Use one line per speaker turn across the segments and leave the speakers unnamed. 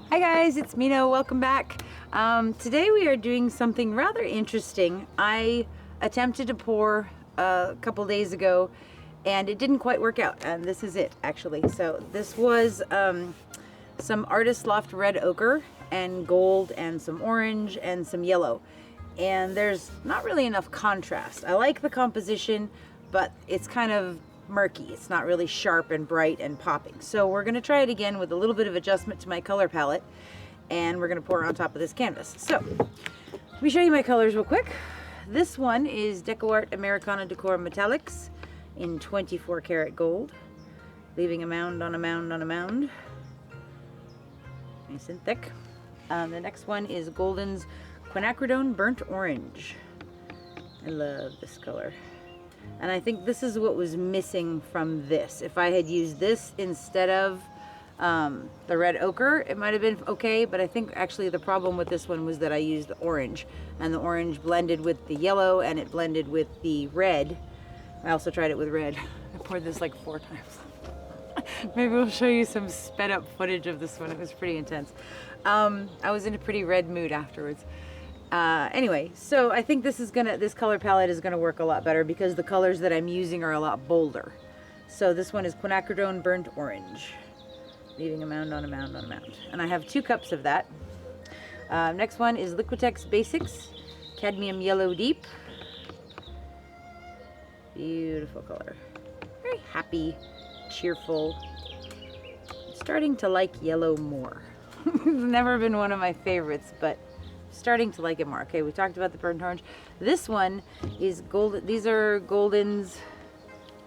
Hi guys, it's Mina. Welcome back. Today we are doing something rather interesting. I attempted to pour a couple days ago and it didn't quite work out, and this is it actually. So this was some Artist Loft red ochre and gold and some orange and some yellow, and there's not really enough contrast. I like the composition, but it's kind of murky. It's not really sharp and bright and popping. So we're going to try it again with a little bit of adjustment to my color palette, and we're going to pour it on top of this canvas. So let me show you my colors real quick. This one is DecoArt Americana Decor Metallics in 24 karat gold, leaving a mound on a mound on a mound, nice and thick. The next one is Golden's Quinacridone Burnt Orange. I love this color. And I think this is what was missing from this. If I had used this instead of the red ochre, it might have been okay, but I think actually the problem with this one was that I used the orange, and the orange blended with the yellow and it blended with the red. I also tried it with red. I poured this like 4 times. Maybe we'll show you some sped up footage of this one. It was pretty intense. I was in a pretty red mood afterwards. Anyway, so I think this color palette is gonna work a lot better because the colors that I'm using are a lot bolder. So this one is Quinacridone Burnt Orange, leaving a mound on a mound on a mound. And I have 2 cups of that. Next one is Liquitex Basics, Cadmium Yellow Deep. Beautiful color. Very happy, cheerful. I'm starting to like yellow more. It's never been one of my favorites, but starting to like it more. Okay, we talked about the burnt orange. This one is gold. These are Golden's.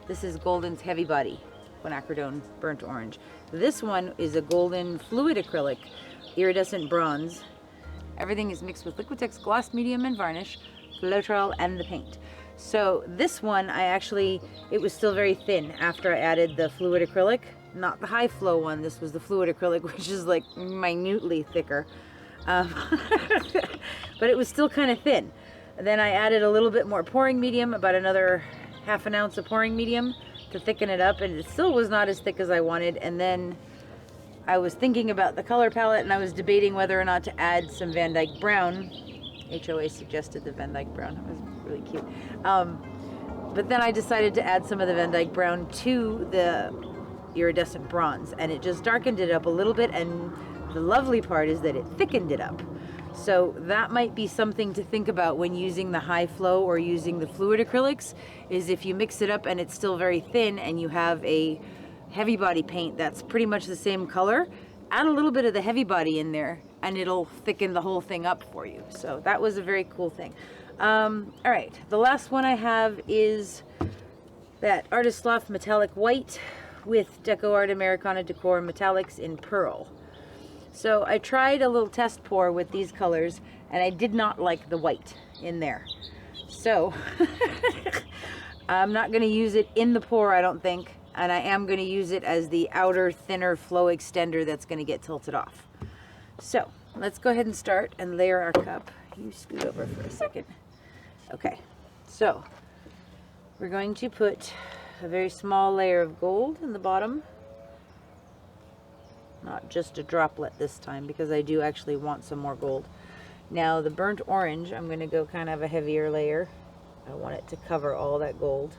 This is Golden's Heavy Body Quinacridone Burnt Orange. This one is a Golden Fluid Acrylic Iridescent Bronze. Everything is mixed with Liquitex Gloss Medium and Varnish, Floetrol, and the paint. So this one, it was still very thin after I added the fluid acrylic. Not the high flow one. This was the fluid acrylic, which is like minutely thicker. But it was still kind of thin. Then I added a little bit more pouring medium, about another ½ an ounce of pouring medium to thicken it up, and it still was not as thick as I wanted. And then I was thinking about the color palette, and I was debating whether or not to add some Van Dyke Brown. HOA suggested the Van Dyke Brown. It was really cute. But then I decided to add some of the Van Dyke Brown to the Iridescent Bronze, and it just darkened it up a little bit, and the lovely part is that it thickened it up. So that might be something to think about when using the high flow or using the fluid acrylics, is if you mix it up and it's still very thin and you have a heavy body paint that's pretty much the same color, add a little bit of the heavy body in there and it'll thicken the whole thing up for you. So that was a very cool thing. All right, the last one I have is that Artist Loft Metallic White with DecoArt Americana Decor Metallics in Pearl. So I tried a little test pour with these colors, and I did not like the white in there. So I'm not going to use it in the pour, I don't think, and I am going to use it as the outer thinner flow extender that's going to get tilted off. So let's go ahead and start and layer our cup. You scoot over for a second. Okay, so we're going to put a very small layer of gold in the bottom. Not just a droplet this time, because I do actually want some more gold. Now the burnt orange, I'm going to go kind of a heavier layer. I want it to cover all that gold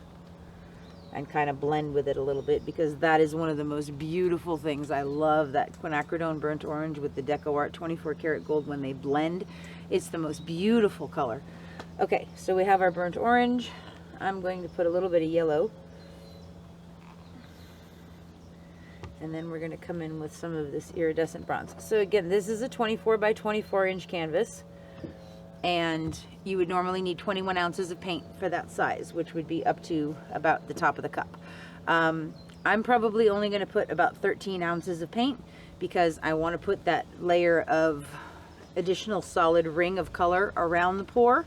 and kind of blend with it a little bit, because that is one of the most beautiful things. I love that Quinacridone Burnt Orange with the DecoArt 24 karat gold when they blend. It's the most beautiful color. Okay, so we have our burnt orange. I'm going to put a little bit of yellow. And then we're going to come in with some of this iridescent bronze. So again, this is a 24 by 24 inch canvas, and you would normally need 21 ounces of paint for that size, which would be up to about the top of the cup. I'm probably only going to put about 13 ounces of paint, because I want to put that layer of additional solid ring of color around the pour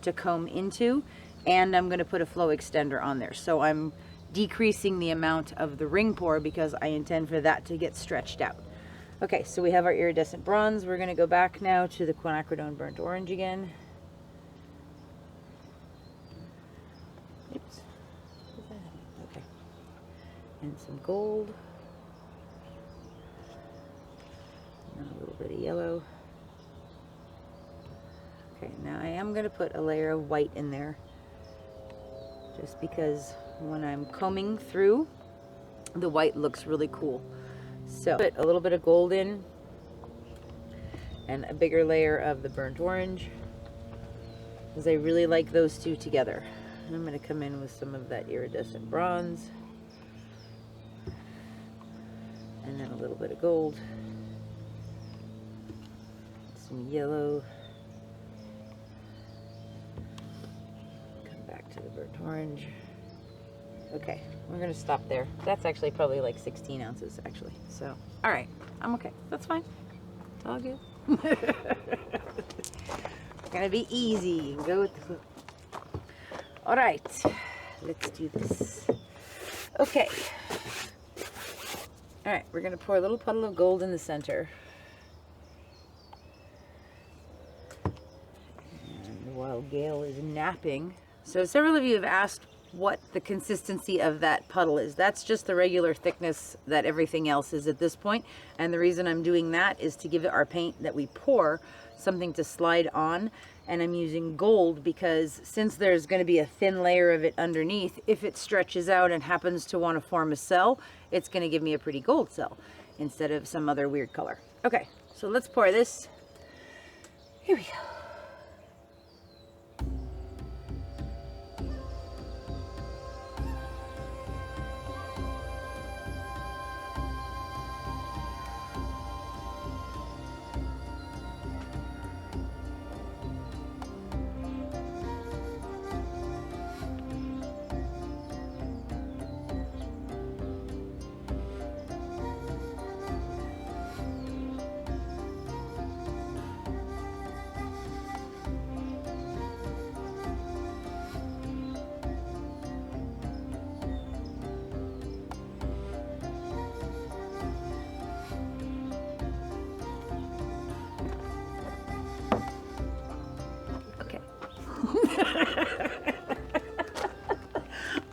to comb into, and I'm going to put a flow extender on there. So I'm decreasing the amount of the ring pour because I intend for that to get stretched out. Okay, so we have our iridescent bronze. We're going to go back now to the Quinacridone Burnt Orange again. Oops. Okay. And some gold. And a little bit bit of yellow. Okay, now I am going to put a layer of white in there, just because when I'm combing through, the white looks really cool. So put a little bit of gold in, and a bigger layer of the burnt orange, because I really like those two together. And I'm going to come in with some of that iridescent bronze, and then a little bit of gold, some yellow. Come back to the burnt orange. Okay, we're going to stop there. That's actually probably like 16 ounces actually. So, all right, I'm okay. That's fine. It's all good. It's gonna be easy. Go with the... All right, let's do this. Okay. All right, we're gonna pour a little puddle of gold in the center. And while Gail is napping, so several of you have asked what the consistency of that puddle is. That's just the regular thickness that everything else is at this point. And the reason I'm doing that is to give our paint that we pour something to slide on. And I'm using gold because since there's going to be a thin layer of it underneath, if it stretches out and happens to want to form a cell, it's going to give me a pretty gold cell instead of some other weird color. Okay, so let's pour this. Here we go.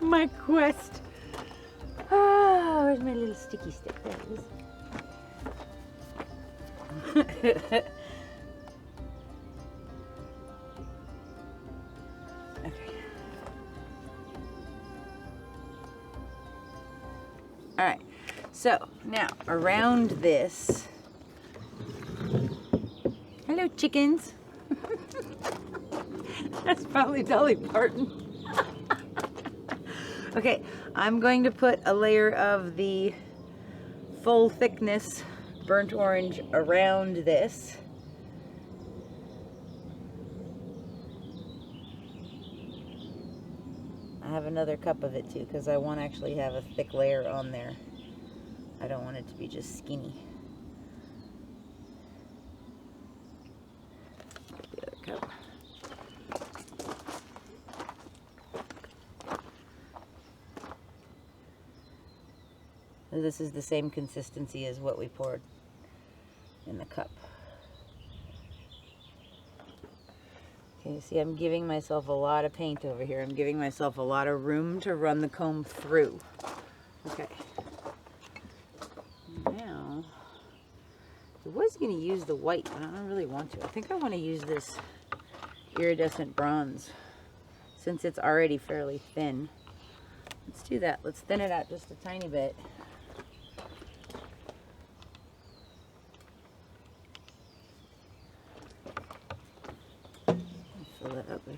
My quest. Oh, where's my little sticky stick? There it is. Okay. All right. So now around this. Hello, chickens. That's probably Dolly Parton. Okay, I'm going to put a layer of the full thickness burnt orange around this. I have another cup of it too because I want to actually have a thick layer on there. I don't want it to be just skinny. The other cup. This is the same consistency as what we poured in the cup. Okay, see, I'm giving myself a lot of paint over here. I'm giving myself a lot of room to run the comb through. Okay. Now, I was going to use the white, but I don't really want to. I think I want to use this iridescent bronze since it's already fairly thin. Let's do that. Let's thin it out just a tiny bit. Fill that up there.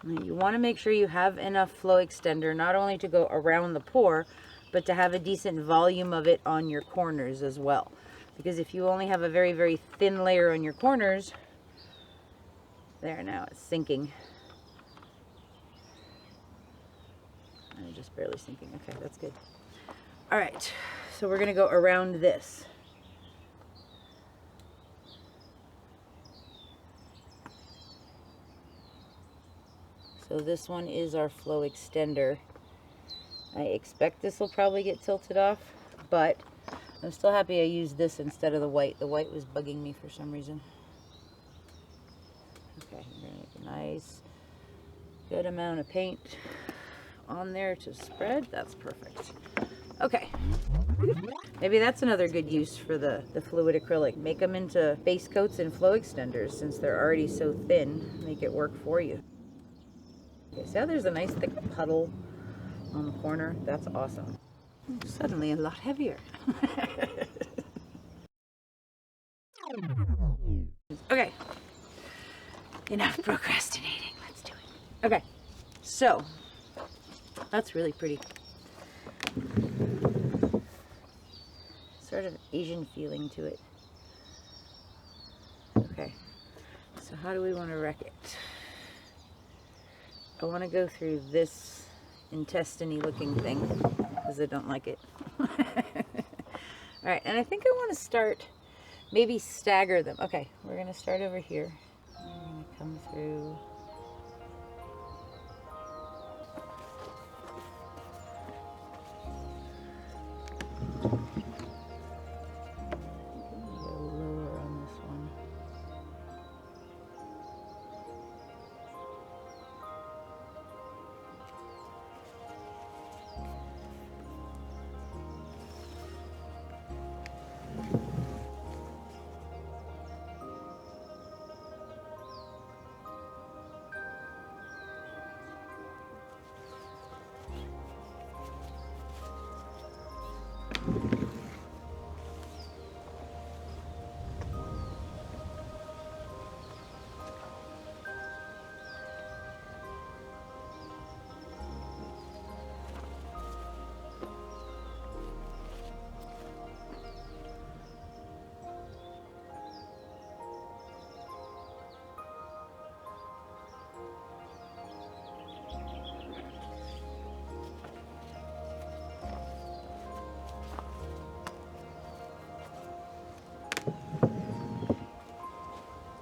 Now you want to make sure you have enough flow extender not only to go around the pour, but to have a decent volume of it on your corners as well. Because if you only have a very, very thin layer on your corners, there, now it's sinking. I'm just barely sinking. Okay, that's good. All right, so we're going to go around this. So this one is our flow extender. I expect this will probably get tilted off, but I'm still happy I used this instead of the white. The white was bugging me for some reason. Okay, I'm gonna make a nice, good amount of paint on there to spread. That's perfect. Okay. Maybe that's another good use for the fluid acrylic. Make them into base coats and flow extenders since they're already so thin. Make it work for you. Okay, so there's a nice thick puddle on the corner. That's awesome. Suddenly a lot heavier. Okay. Enough procrastinating. Let's do it. Okay. So, that's really pretty. Sort of Asian feeling to it. Okay. So how do we want to wreck it? I want to go through this intestine-y looking thing because I don't like it. Alright, and I think I want to start, maybe stagger them. Okay, we're going to start over here. We're going to come through.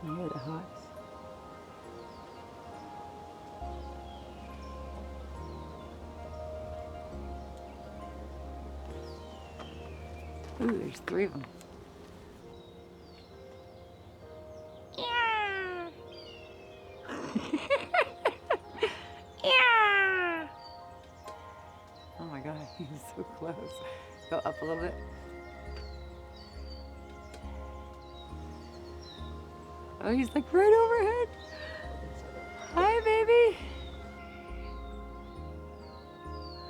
Yeah, the hearts. Ooh, there's 3 of them. Yeah. Yeah. Oh my God, he's so close. Go up a little bit. Oh, he's like right overhead. Hi, baby.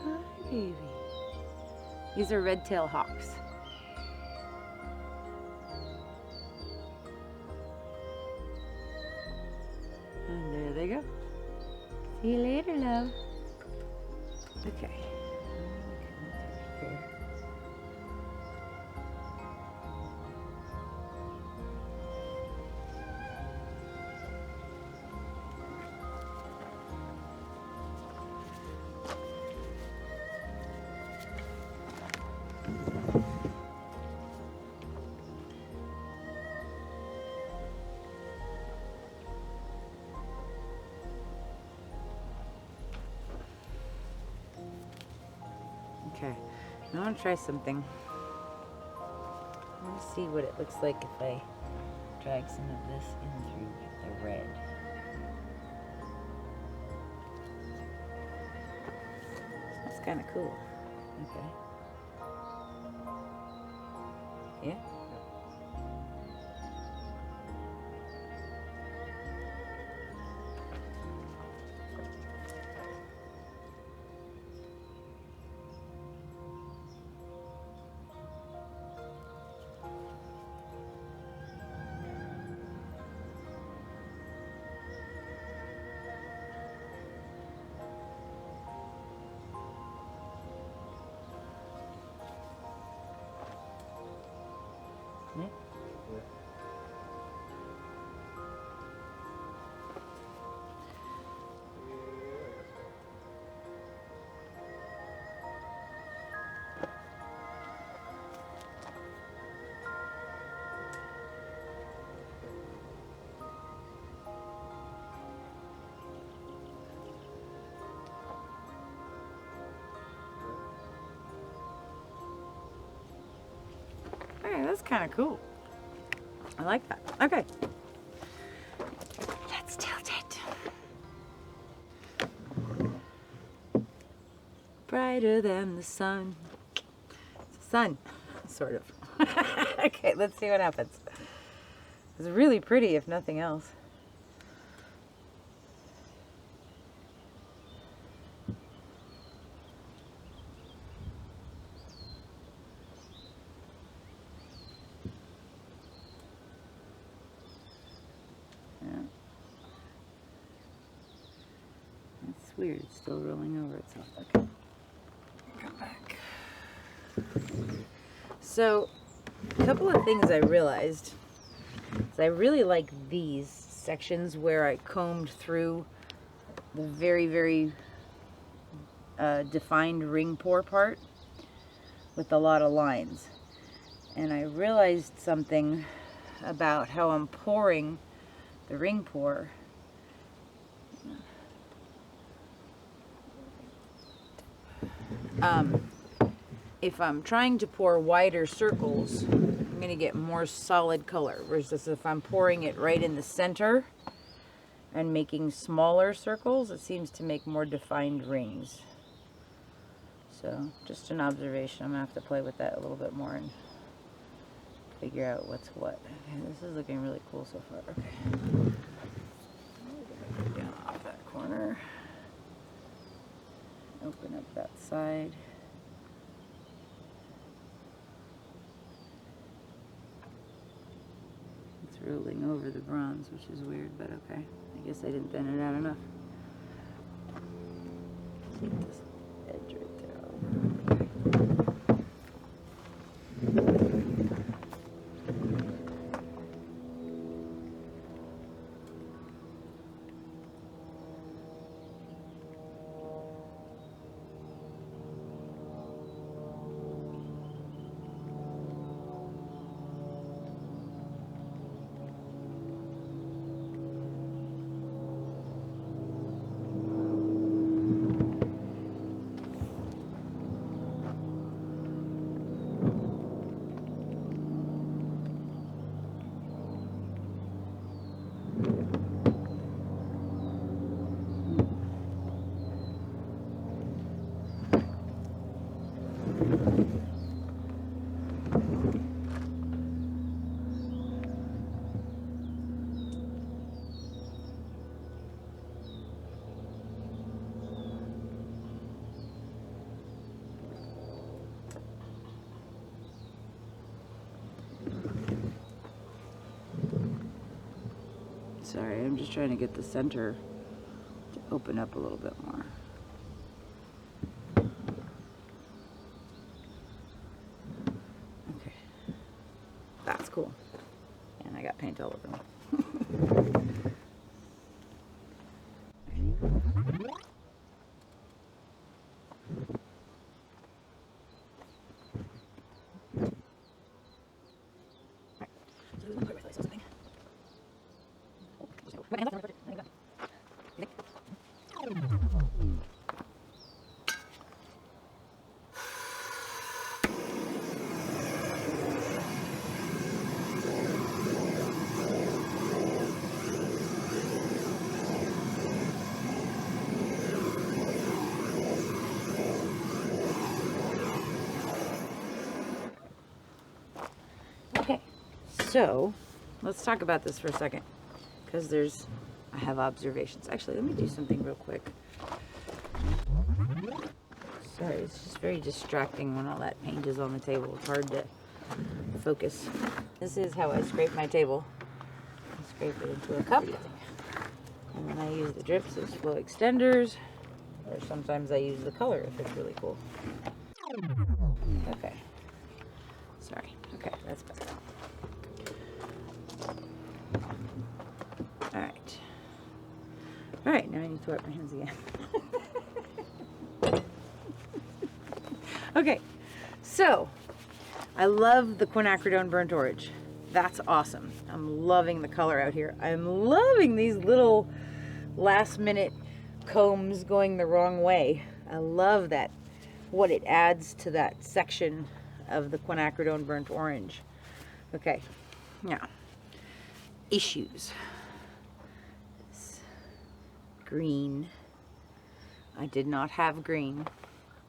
Hi, baby. These are red-tailed hawks. And there they go. See you later, love. Okay. Here. Okay, I want to try something. I want to see what it looks like if I drag some of this in through the red. That's kind of cool. Okay. Yeah? Yeah. Okay, that's kind of cool. I like that. Okay. Let's tilt it. Brighter than the sun. sun, sort of. Okay, let's see what happens. It's really pretty, if nothing else. It's weird, it's still rolling over itself. Okay, come back. So, a couple of things I realized is I really like these sections where I combed through the very, very defined ring pour part with a lot of lines. And I realized something about how I'm pouring the ring pour. If I'm trying to pour wider circles, I'm going to get more solid color, versus if I'm pouring it right in the center and making smaller circles, it seems to make more defined rings. So just an observation. I'm going to have to play with that a little bit more and figure out what's what. Okay, this is looking really cool so far. Okay. Down off that corner. Open up that side. It's rolling over the bronze, which is weird, but okay. I guess I didn't thin it out enough. Take this edge right there. Sorry, I'm just trying to get the center to open up a little bit more. Okay, that's cool. And I got paint all over me. Okay, so let's talk about this for a second, because I have observations. Actually, let me do something real quick. Sorry, it's just very distracting when all that paint is on the table. It's hard to focus. This is how I scrape my table. I scrape it into a cup, and then I use the drips as flow extenders, or sometimes I use the color if it's really cool. Okay. Sorry. Okay, that's better. Alright. Alright, now I need to wipe my hands again. Okay, so I love the Quinacridone Burnt Orange. That's awesome. I'm loving the color out here. I'm loving these little last minute combs going the wrong way. I love that, what it adds to that section of the Quinacridone Burnt Orange. Okay, now, issues. This green. I did not have green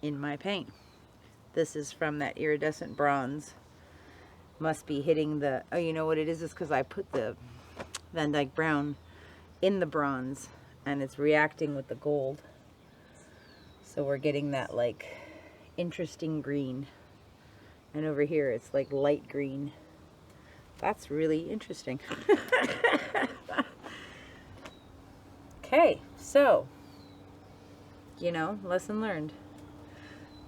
in my paint. This is from that Iridescent Bronze. Must be hitting the, oh, you know what it is? It's because I put the Dyke Brown in the bronze and it's reacting with the gold. So we're getting that like interesting green. And over here it's like light green. That's really interesting. Okay, so, you know, lesson learned.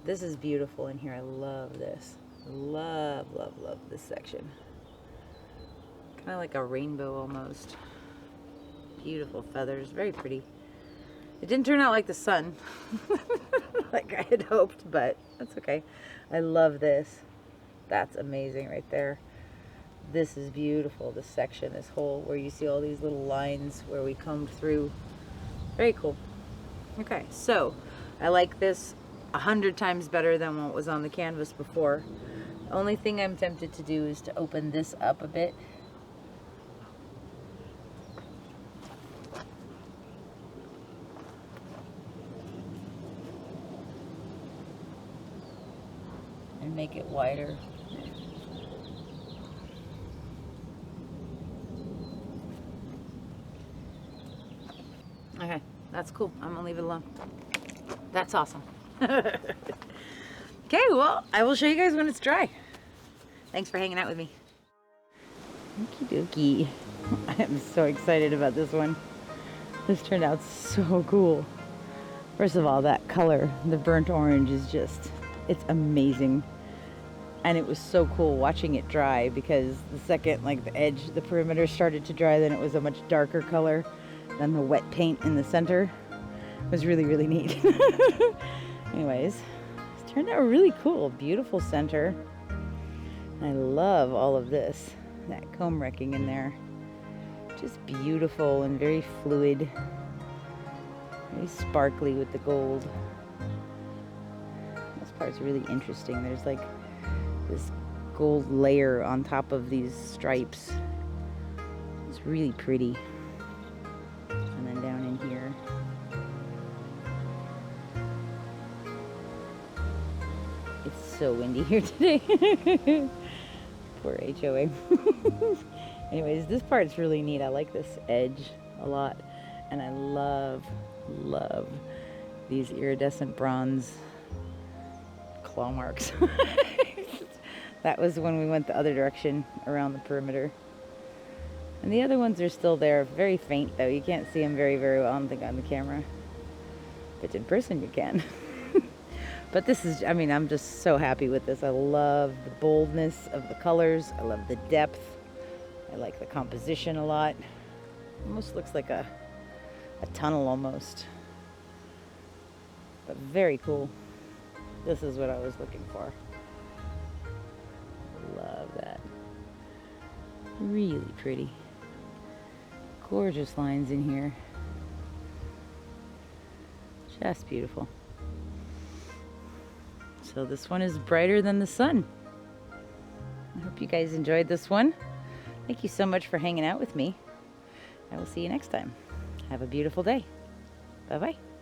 This is beautiful in here. I love this. Love, love, love this section. Kind of like a rainbow almost. Beautiful feathers, very pretty. It didn't turn out like the sun, like I had hoped, but that's okay. I love this. That's amazing right there. This is beautiful, this section, this whole, where you see all these little lines where we combed through. Very cool. Okay, so I like this 100 times better than what was on the canvas before. The only thing I'm tempted to do is to open this up a bit. And make it wider. Okay, that's cool. I'm gonna leave it alone. That's awesome. Okay, well, I will show you guys when it's dry. Thanks for hanging out with me. Okie dokie. I am so excited about this one. This turned out so cool. First of all, that color, the burnt orange, is just, it's amazing. And it was so cool watching it dry because the second, like the edge, the perimeter started to dry, then it was a much darker color than the wet paint in the center. It was really, really neat. Anyways, it turned out really cool. Beautiful center. I love all of this. That comb wrecking in there. Just beautiful and very fluid. Very sparkly with the gold. This part's really interesting. There's like this gold layer on top of these stripes. It's really pretty. And then down in here. It's so windy here today. Poor HOA. Anyways, this part's really neat. I like this edge a lot. And I love, love these iridescent bronze claw marks. That was when we went the other direction around the perimeter. And the other ones are still there. Very faint though. You can't see them very, very well, I don't think, on the camera. But in person you can. But this is, I mean, I'm just so happy with this. I love the boldness of the colors. I love the depth. I like the composition a lot. Almost looks like a tunnel almost. But very cool. This is what I was looking for. Love that. Really pretty. Gorgeous lines in here. Just beautiful. So this one is brighter than the sun. I hope you guys enjoyed this one. Thank you so much for hanging out with me. I will see you next time. Have a beautiful day. Bye-bye.